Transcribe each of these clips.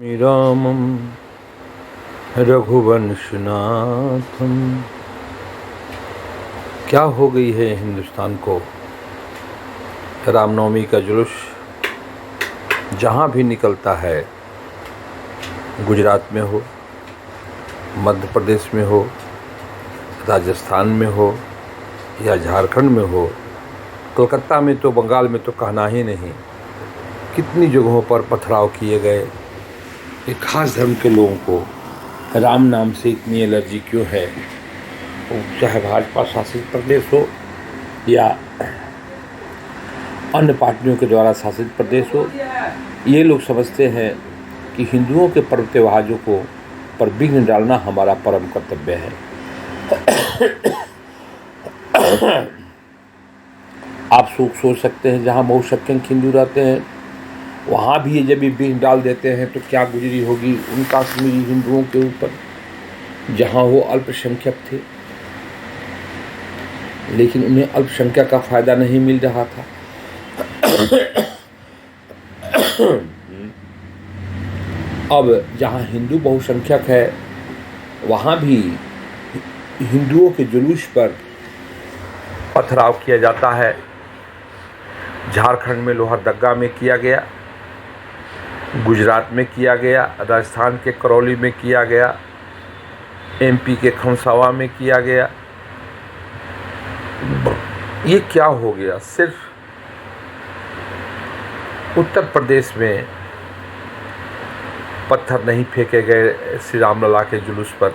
रामं रघुवंशनाथम। क्या हो गई है हिंदुस्तान को। रामनवमी का जुलूस जहाँ भी निकलता है, गुजरात में हो, मध्य प्रदेश में हो, राजस्थान में हो या झारखंड में हो, कलकत्ता में तो, बंगाल में तो कहना ही नहीं। कितनी जगहों पर पथराव किए गए। एक खास धर्म के लोगों को राम नाम से इतनी एलर्जी क्यों है? चाहे भाजपा शासित प्रदेश हो या अन्य पार्टियों के द्वारा शासित प्रदेश हो, ये लोग समझते हैं कि हिंदुओं के पर्व त्योहारों को पर विघ्न डालना हमारा परम कर्तव्य है। आप सोच सकते हैं, जहाँ बहुसंख्यक हिंदू रहते हैं वहाँ भी ये जब ये विघ्न डाल देते हैं तो क्या गुजरी होगी उन कश्मीरी हिंदुओं के ऊपर, जहाँ वो अल्पसंख्यक थे, लेकिन उन्हें अल्पसंख्यक का फायदा नहीं मिल रहा था। अब जहाँ हिंदू बहुसंख्यक है वहाँ भी हिंदुओं के जुलूस पर पथराव किया जाता है। झारखंड में लोहरदगा में किया गया, गुजरात में किया गया, राजस्थान के करौली में किया गया, एमपी के खमसावा में किया गया। ये क्या हो गया? सिर्फ उत्तर प्रदेश में पत्थर नहीं फेंके गए श्री रामलला के जुलूस पर।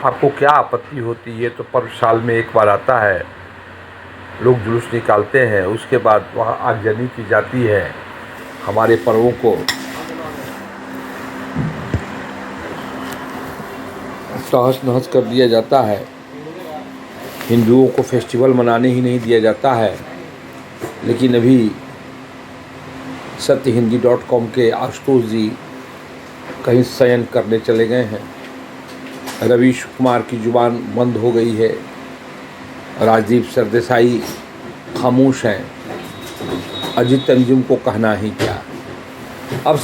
आपको क्या आपत्ति होती है? तो पर्व साल में एक बार आता है, लोग जुलूस निकालते हैं, उसके बाद वहाँ आगजनी की जाती है। हमारे पर्वों को तहस नहस कर दिया जाता है। हिंदुओं को फेस्टिवल मनाने ही नहीं दिया जाता है। लेकिन अभी सत्यहिंदी.com के आशुतोष जी कहीं शयन करने चले गए हैं। रवीश कुमार की जुबान बंद हो गई है। राजदीप सरदेसाई खामोश हैं। अजीत अंजुम को कहना ही क्या। अब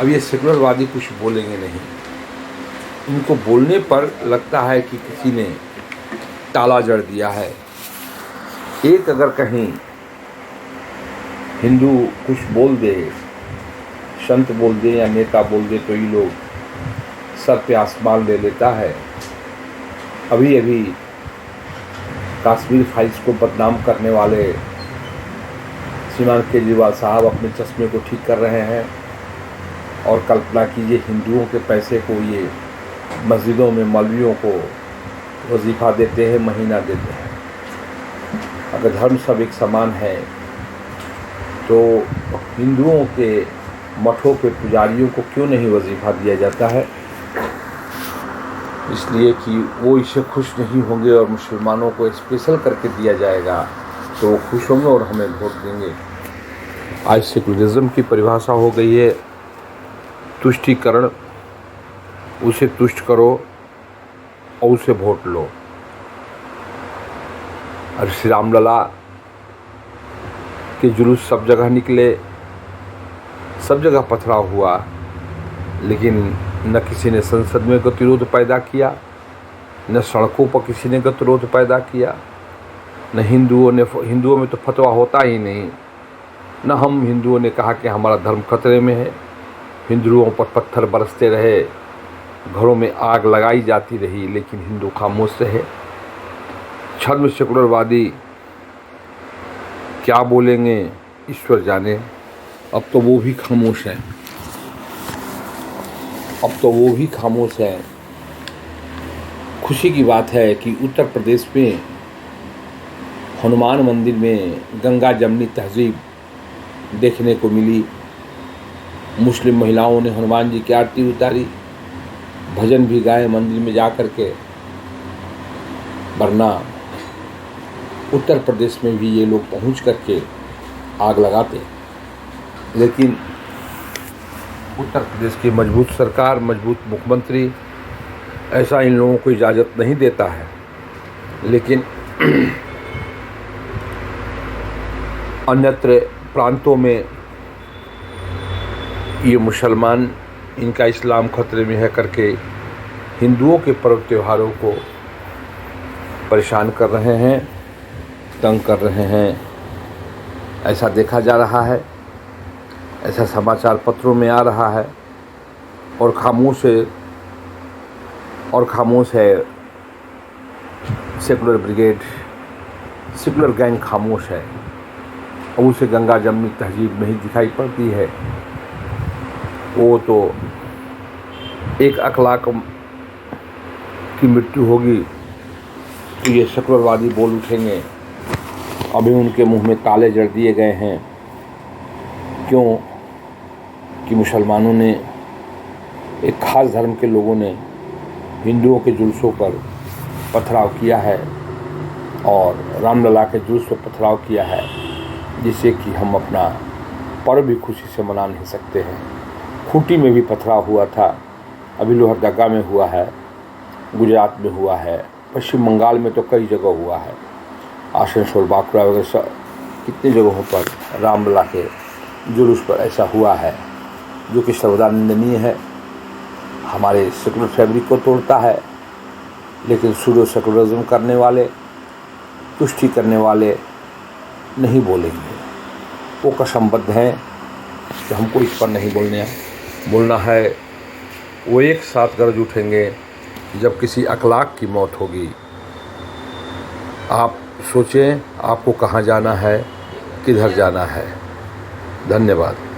ये सेकुलरवादी कुछ बोलेंगे नहीं। इनको बोलने पर लगता है कि किसी ने ताला जड़ दिया है। एक अगर कहीं हिंदू कुछ बोल दे, संत बोल दे या नेता बोल दे, तो ये लोग सर पे आसमान ले लेता है। अभी अभी कश्मीर फाइल्स को बदनाम करने वाले श्रीमान केजरीवाल साहब अपने चश्मे को ठीक कर रहे हैं। और कल्पना कीजिए, हिंदुओं के पैसे को ये मस्जिदों में मौलवियों को वजीफा देते हैं, महीना देते हैं। अगर धर्म सब एक समान है तो हिंदुओं के मठों के पुजारियों को क्यों नहीं वजीफा दिया जाता है? इसलिए कि वो इससे खुश नहीं होंगे और मुसलमानों को स्पेशल करके दिया जाएगा तो वो खुश होंगे और हमें वोट देंगे। आज सेकुलरिज्म की परिभाषा हो गई है तुष्टीकरण। उसे तुष्ट करो और उसे वोट लो। और श्री रामलला के जुलूस सब जगह निकले, सब जगह पथराव हुआ, लेकिन न किसी ने संसद में गतिरोध पैदा किया, न सड़कों पर किसी ने गतिरोध पैदा किया, न हिंदुओं में तो फतवा होता ही नहीं। न हम हिंदुओं ने कहा कि हमारा धर्म खतरे में है। हिंदुओं पर पत्थर बरसते रहे, घरों में आग लगाई जाती रही, लेकिन हिंदू खामोश रहे। छद्म सेकुलरवादी क्या बोलेंगे ईश्वर जाने। अब तो वो भी खामोश हैं। खुशी की बात है कि उत्तर प्रदेश में हनुमान मंदिर में गंगा जमनी तहजीब देखने को मिली। मुस्लिम महिलाओं ने हनुमान जी की आरती उतारी, भजन भी गाए मंदिर में जा कर के। वरना उत्तर प्रदेश में भी ये लोग पहुंच करके आग लगाते। लेकिन उत्तर प्रदेश की मजबूत सरकार, मजबूत मुख्यमंत्री ऐसा इन लोगों को इजाज़त नहीं देता है। लेकिन अन्यत्र प्रांतों में ये मुसलमान इनका इस्लाम खतरे में है करके हिंदुओं के पर्व त्योहारों को परेशान कर रहे हैं, तंग कर रहे हैं, ऐसा देखा जा रहा है, ऐसा समाचार पत्रों में आ रहा है। और खामोश है सेकुलर ब्रिगेड, सेकुलर गैंग खामोश है और उसे गंगा जमनी तहजीब नहीं दिखाई पड़ती है। वो तो एक अखलाक की मृत्यु होगी तो ये सेकुलरवादी बोल उठेंगे। अभी उनके मुंह में ताले जड़ दिए गए हैं। क्यों कि मुसलमानों ने, एक ख़ास धर्म के लोगों ने हिंदुओं के जुलूसों पर पथराव किया है और रामलला के जुलूस पर पथराव किया है, जिससे कि हम अपना पर्व भी खुशी से मना नहीं सकते हैं। खूंटी में भी पथराव हुआ था, अभी लोहरदगा में हुआ है, गुजरात में हुआ है, पश्चिम बंगाल में तो कई जगह हुआ है, आसनसोल, बांकुड़ा वगैरह कितनी जगहों पर रामलला के जुलूस पर ऐसा हुआ है, जो कि सर्वदा निंदनीय है, हमारे सेकुलर फैब्रिक को तोड़ता है। लेकिन सूडो सेकुलरिज्म करने वाले, तुष्टि करने वाले नहीं बोलेंगे। वो कसमबद्ध हैं कि हमको इस पर नहीं बोलना है। वो एक साथ गरज उठेंगे जब किसी अखलाक की मौत होगी। आप सोचें आपको कहाँ जाना है, किधर जाना है। धन्यवाद।